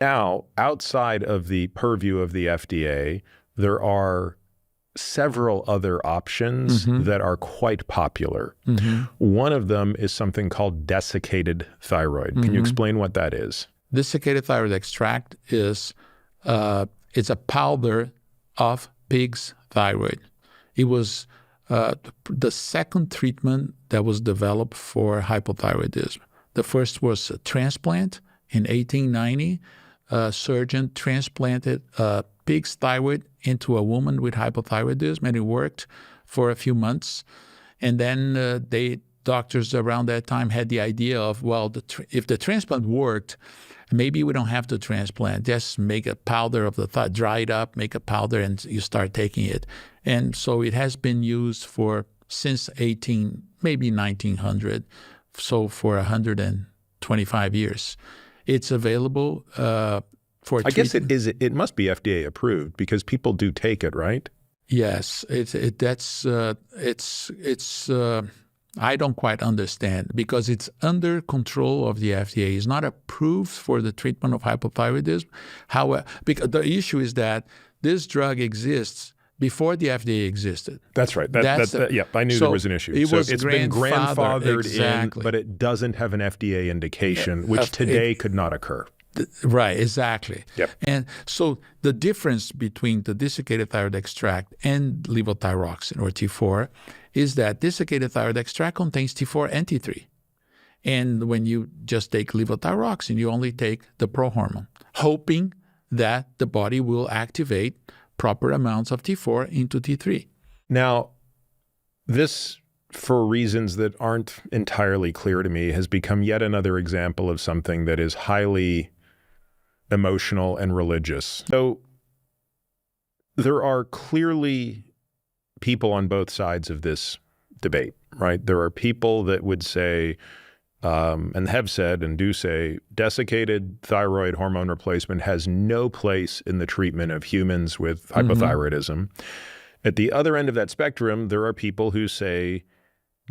Now, outside of the purview of the FDA, there are several other options that are quite popular. One of them is something called desiccated thyroid. Can you explain what that is? Desiccated thyroid extract is it's a powder of pig's thyroid. It was the second treatment that was developed for hypothyroidism. The first was a transplant in 1890. A surgeon transplanted pig's thyroid into a woman with hypothyroidism, and it worked for a few months. And then doctors around that time had the idea of, well, if the transplant worked, maybe we don't have to transplant. Just make a powder of the thyroid, dry it up, make a powder, and you start taking it. And so it has been used since maybe 1900, so for 125 years. It's available for I guess it is. It must be FDA approved because people do take it, right? Yes, I don't quite understand because it's under control of the FDA. It's not approved for the treatment of hypothyroidism. However, because the issue is that this drug exists before the FDA existed. That's right. Yeah, I knew there was an issue. It's been grandfathered exactly. in, but it doesn't have an FDA indication, which today could not occur. Right, exactly. Yep. And so the difference between the desiccated thyroid extract and levothyroxine, or T4, is that desiccated thyroid extract contains T4 and T3. And when you just take levothyroxine, you only take the prohormone, hoping that the body will activate proper amounts of T4 into T3. Now, this, for reasons that aren't entirely clear to me, has become yet another example of something that is highly emotional and religious. So there are clearly people on both sides of this debate, right? There are people that would say, and have said and do say, desiccated thyroid hormone replacement has no place in the treatment of humans with hypothyroidism. At the other end of that spectrum, there are people who say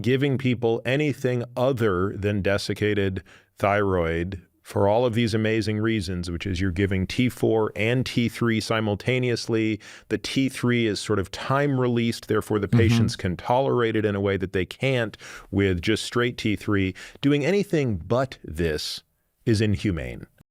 giving people anything other than desiccated thyroid for all of these amazing reasons, which is you're giving T4 and T3 simultaneously. The T3 is sort of time released, therefore the patients can tolerate it in a way that they can't with just straight T3. Doing anything but this is inhumane.